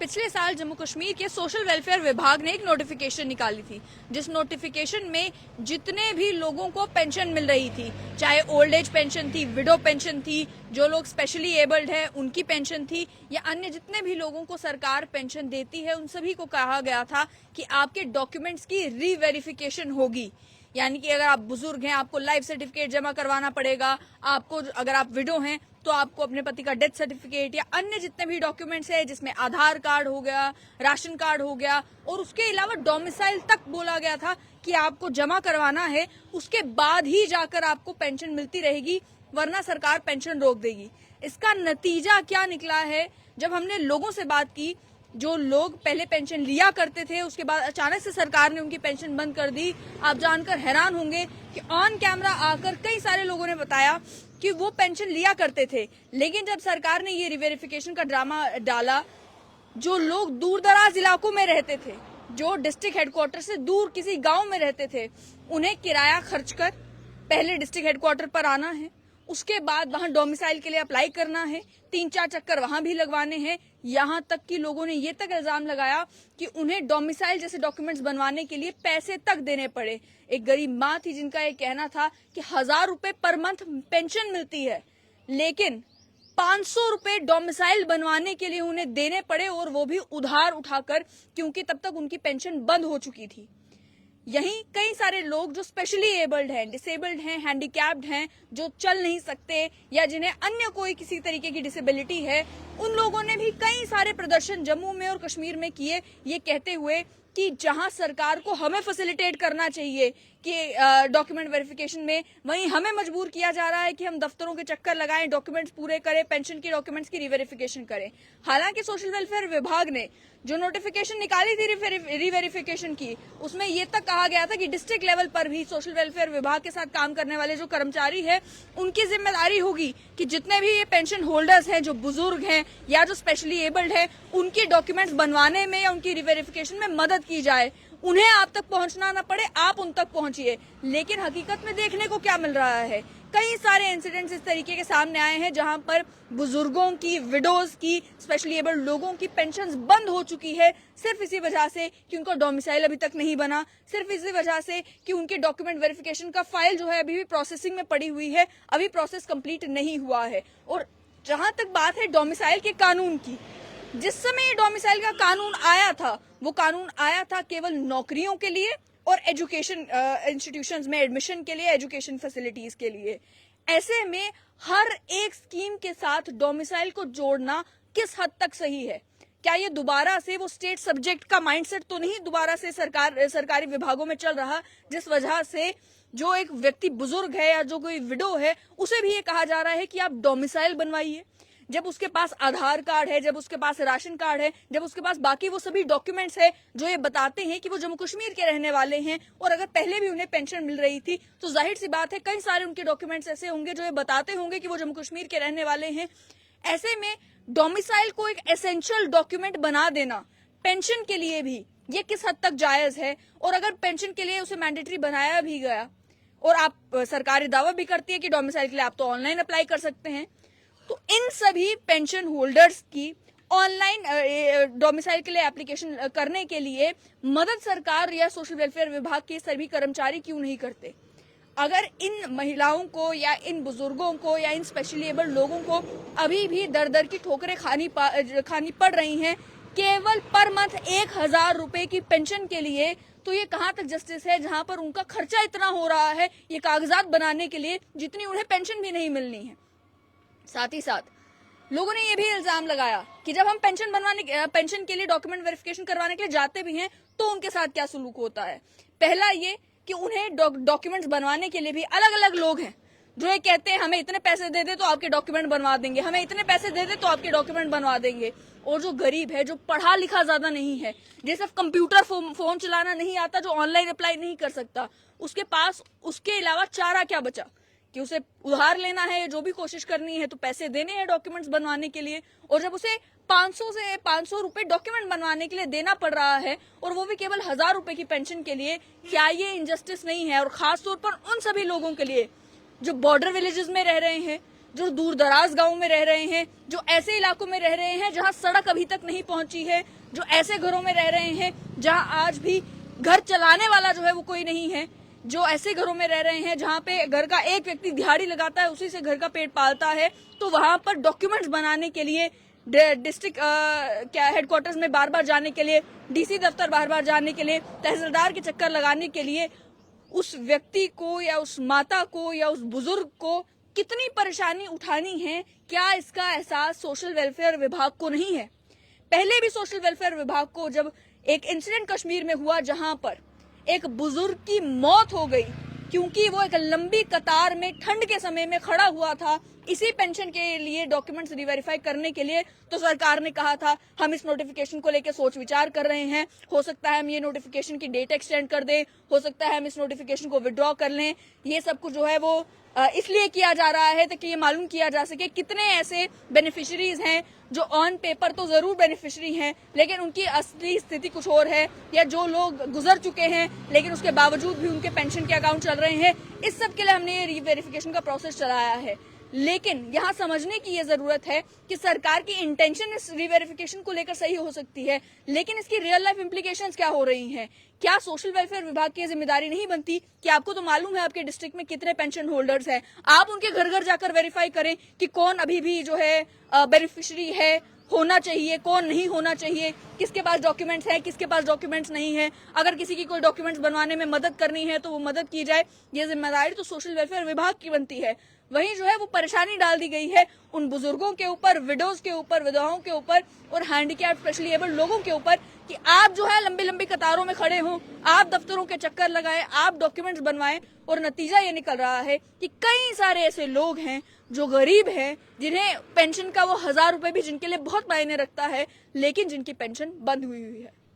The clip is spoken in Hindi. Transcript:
पिछले साल जम्मू कश्मीर के सोशल वेलफेयर विभाग ने एक नोटिफिकेशन निकाली थी, जिस नोटिफिकेशन में जितने भी लोगों को पेंशन मिल रही थी, चाहे ओल्ड एज पेंशन थी, विडो पेंशन थी, जो लोग स्पेशली एबल्ड है उनकी पेंशन थी, या अन्य जितने भी लोगों को सरकार पेंशन देती है, उन सभी को कहा गया था कि आपके डॉक्यूमेंट्स की रीवेरिफिकेशन होगी। यानी कि अगर आप बुजुर्ग हैं, आपको लाइफ सर्टिफिकेट जमा करवाना पड़ेगा। आपको, अगर आप विडो हैं तो आपको अपने पति का डेथ सर्टिफिकेट या अन्य जितने भी डॉक्यूमेंट्स है, जिसमें आधार कार्ड हो गया, राशन कार्ड हो गया, और उसके अलावा डोमिसाइल तक बोला गया था कि आपको जमा करवाना है। उसके बाद ही जाकर आपको पेंशन मिलती रहेगी, वरना सरकार पेंशन रोक देगी। इसका नतीजा क्या निकला है? जब हमने लोगों से बात की, जो लोग पहले पेंशन लिया करते थे, उसके बाद अचानक से सरकार ने उनकी पेंशन बंद कर दी। आप जानकर हैरान होंगे कि ऑन कैमरा आकर कई सारे लोगों ने बताया कि वो पेंशन लिया करते थे, लेकिन जब सरकार ने ये रिवेरिफिकेशन का ड्रामा डाला, जो लोग दूर दराज इलाकों में रहते थे, जो डिस्ट्रिक्ट हेडक्वार्टर से दूर किसी गांव में रहते थे, उन्हें किराया खर्च कर पहले डिस्ट्रिक्ट हेडक्वार्टर पर आना है, उसके बाद वहां डोमिसाइल के लिए अप्लाई करना है, 3-4 चक्कर वहां भी लगवाने हैं। यहां तक कि लोगों ने ये तक इल्जाम लगाया कि उन्हें डोमिसाइल जैसे डॉक्यूमेंट्स बनवाने के लिए पैसे तक देने पड़े। एक गरीब माँ थी जिनका ये कहना था कि 1000 रुपए पर मंथ पेंशन मिलती है, लेकिन 500 रुपए डोमिसाइल बनवाने के लिए उन्हें देने पड़े, और वो भी उधार उठाकर, क्योंकि तब तक उनकी पेंशन बंद हो चुकी थी। यहीं कई सारे लोग जो स्पेशली एबल्ड हैं, डिसेबल्ड हैं, हैंडीकैप्ड हैं, जो चल नहीं सकते या जिन्हें अन्य कोई किसी तरीके की डिसेबिलिटी है, उन लोगों ने भी कई सारे प्रदर्शन जम्मू में और कश्मीर में किए, ये कहते हुए कि जहां सरकार को हमें फैसिलिटेट करना चाहिए कि डॉक्यूमेंट वेरिफिकेशन में, वहीं हमें मजबूर किया जा रहा है कि हम दफ्तरों के चक्कर लगाएं, डॉक्यूमेंट्स पूरे करें, पेंशन के डॉक्यूमेंट्स की रिवेरिफिकेशन करें। हालांकि सोशल वेलफेयर विभाग ने जो नोटिफिकेशन निकाली थी रिवेरिफिकेशन की, उसमें यह तक कहा गया था कि डिस्ट्रिक्ट लेवल पर भी सोशल वेलफेयर विभाग के साथ काम करने वाले जो कर्मचारी है, उनकी जिम्मेदारी होगी कि जितने भी ये पेंशन होल्डर्स हैं, जो बुजुर्ग हैं या जो स्पेशली एबल्ड है, उनकी डॉक्यूमेंट्स बनवाने में या उनकी रिवेरिफिकेशन में मदद की जाए। उन्हें आप तक पहुंचना न पड़े, आप उन तक पहुंचिए। लेकिन हकीकत में देखने को क्या मिल रहा है? कई सारे इंसिडेंट्स इस तरीके के सामने आए हैं जहां पर बुजुर्गों की, विडोज की, स्पेशली एबल्ड लोगों की पेंशन्स बंद हो चुकी है, सिर्फ इसी वजह से कि उनका डोमिसाइल अभी तक नहीं बना, सिर्फ इसी वजह से कि उनके डॉक्यूमेंट वेरिफिकेशन का फाइल जो है अभी भी प्रोसेसिंग में पड़ी हुई है, अभी प्रोसेस कंप्लीट नहीं हुआ है। और जहां तक बात है डोमिसाइल के कानून की, जिस समय ये डोमिसाइल का कानून आया था, वो कानून आया था केवल नौकरियों के लिए और एजुकेशन इंस्टीट्यूशंस में एडमिशन के लिए, एजुकेशन फैसिलिटीज के लिए। ऐसे में हर एक स्कीम के साथ डोमिसाइल को जोड़ना किस हद तक सही है? क्या ये दोबारा से वो स्टेट सब्जेक्ट का माइंडसेट तो नहीं दोबारा से सरकारी विभागों में चल रहा, जिस वजह से जो एक व्यक्ति बुजुर्ग है या जो कोई विडो है, उसे भी ये कहा जा रहा है कि आप डोमिसाइल बनवाइए, जब उसके पास आधार कार्ड है, जब उसके पास राशन कार्ड है, जब उसके पास बाकी वो सभी डॉक्यूमेंट्स है जो ये बताते हैं कि वो जम्मू कश्मीर के रहने वाले हैं, और अगर पहले भी उन्हें पेंशन मिल रही थी तो जाहिर सी बात है कई सारे उनके डॉक्यूमेंट्स ऐसे होंगे जो ये बताते होंगे कि वो जम्मू कश्मीर के रहने वाले हैं। ऐसे में डोमिसाइल को एक एसेंशियल डॉक्यूमेंट बना देना पेंशन के लिए भी, ये किस हद तक जायज है? और अगर पेंशन के लिए उसे मैंडेटरी बनाया भी गया, और आप सरकारी दावा भी करती है कि डोमिसाइल के लिए आप तो ऑनलाइन अप्लाई कर सकते हैं, तो इन सभी पेंशन होल्डर्स की ऑनलाइन डोमिसाइल के लिए एप्लीकेशन करने के लिए मदद सरकार या सोशल वेलफेयर विभाग के सभी कर्मचारी क्यों नहीं करते? अगर इन महिलाओं को या इन बुजुर्गों को या इन स्पेशली एबल्ड लोगों को अभी भी दर दर की ठोकरें खानी पड़ रही हैं केवल पर मंथ 1000 रुपए की पेंशन के लिए, तो ये कहां तक जस्टिस है, जहां पर उनका खर्चा इतना हो रहा है ये कागजात बनाने के लिए, जितनी उन्हें पेंशन भी नहीं मिलनी है। साथ ही साथ लोगों ने यह भी इल्जाम लगाया कि जब हम पेंशन के लिए डॉक्यूमेंट वेरिफिकेशन करवाने के लिए जाते भी हैं तो उनके साथ क्या सलूक होता है। पहला ये कि उन्हें डॉक्यूमेंट्स बनवाने के लिए भी अलग अलग लोग हैं जो ये कहते हैं हमें इतने पैसे दे दे तो आपके डॉक्यूमेंट बनवा देंगे, हमें इतने पैसे दे दे तो आपके डॉक्यूमेंट बनवा देंगे। और जो गरीब है, जो पढ़ा लिखा ज्यादा नहीं है, जिसे कंप्यूटर फोन चलाना नहीं आता, जो ऑनलाइन अप्लाई नहीं कर सकता, उसके पास उसके अलावा चारा क्या बचा कि उसे उधार लेना है, जो भी कोशिश करनी है तो पैसे देने हैं डॉक्यूमेंट्स बनवाने के लिए। और जब उसे 500 रुपए डॉक्यूमेंट बनवाने के लिए देना पड़ रहा है, और वो भी केवल 1000 रुपए की पेंशन के लिए, क्या ये इंजस्टिस नहीं है? और खास तौर पर उन सभी लोगों के लिए जो बॉर्डर विलेजेस में रह रहे हैं, जो दूर दराज गाँव में रह रहे हैं, जो ऐसे इलाकों में रह रहे हैं जहाँ सड़क अभी तक नहीं पहुंची है, जो ऐसे घरों में रह रहे हैं जहाँ आज भी घर चलाने वाला जो है वो कोई नहीं है, जो ऐसे घरों में रह रहे हैं जहाँ पे घर का एक व्यक्ति दिहाड़ी लगाता है, उसी से घर का पेट पालता है, तो वहां पर डॉक्यूमेंट्स बनाने के लिए डिस्ट्रिक्ट क्या हेडक्वार्टर्स में बार बार जाने के लिए, डीसी दफ्तर बार बार जाने के लिए, तहसीलदार के चक्कर लगाने के लिए उस व्यक्ति को या उस माता को या उस बुजुर्ग को कितनी परेशानी उठानी है, क्या इसका एहसास सोशल वेलफेयर विभाग को नहीं है? पहले भी सोशल वेलफेयर विभाग को जब एक इंसिडेंट कश्मीर में हुआ जहां पर एक बुजुर्ग की मौत हो गई क्योंकि वो एक लंबी कतार में ठंड के समय में खड़ा हुआ था इसी पेंशन के लिए डॉक्यूमेंट्स रिवेरीफाई करने के लिए, तो सरकार ने कहा था हम इस नोटिफिकेशन को लेकर सोच विचार कर रहे हैं, हो सकता है हम ये नोटिफिकेशन की डेट एक्सटेंड कर दें, हो सकता है हम इस नोटिफिकेशन को विड्रॉ कर लें। ये सब कुछ जो है वो इसलिए किया जा रहा है ताकि ये मालूम किया जा सके कितने ऐसे बेनिफिशरीज हैं जो ऑन पेपर तो जरूर बेनिफिशरी हैं लेकिन उनकी असली स्थिति कुछ और है, या जो लोग गुजर चुके हैं लेकिन उसके बावजूद भी उनके पेंशन के अकाउंट चल रहे हैं। इस सब के लिए हमने ये रीवेरिफिकेशन का प्रोसेस चलाया है। लेकिन यहाँ समझने की ये जरूरत है कि सरकार की इंटेंशन इस रीवेरिफिकेशन को लेकर सही हो सकती है, लेकिन इसकी रियल लाइफ इंप्लीकेशंस क्या हो रही हैं? क्या सोशल वेलफेयर विभाग की जिम्मेदारी नहीं बनती कि आपको तो मालूम है आपके डिस्ट्रिक्ट में कितने पेंशन होल्डर्स हैं, आप उनके घर घर जाकर वेरीफाई करें कि कौन अभी भी जो है बेनिफिशरी है, होना चाहिए, कौन नहीं होना चाहिए, किसके पास डॉक्यूमेंट्स है, किसके पास डॉक्यूमेंट्स नहीं है। अगर किसी की कोई डॉक्यूमेंट्स बनवाने में मदद करनी है तो वो मदद की जाए। ये जिम्मेदारी तो सोशल वेलफेयर विभाग की बनती है। वहीं जो है वो परेशानी डाल दी गई है उन बुजुर्गों के ऊपर, विडोज के ऊपर, विधवाओं के ऊपर और हैंडीकैप स्पेशली एबल्ड लोगों के ऊपर कि आप जो है लंबी लंबी कतारों में खड़े हों, आप दफ्तरों के चक्कर लगाएं, आप डॉक्यूमेंट्स बनवाएं, और नतीजा ये निकल रहा है कि कई सारे ऐसे लोग हैं जो गरीब हैं, जिन्हें पेंशन का वो 1000 रुपए भी जिनके लिए बहुत मायने रखता है, लेकिन जिनकी पेंशन बंद हुई है।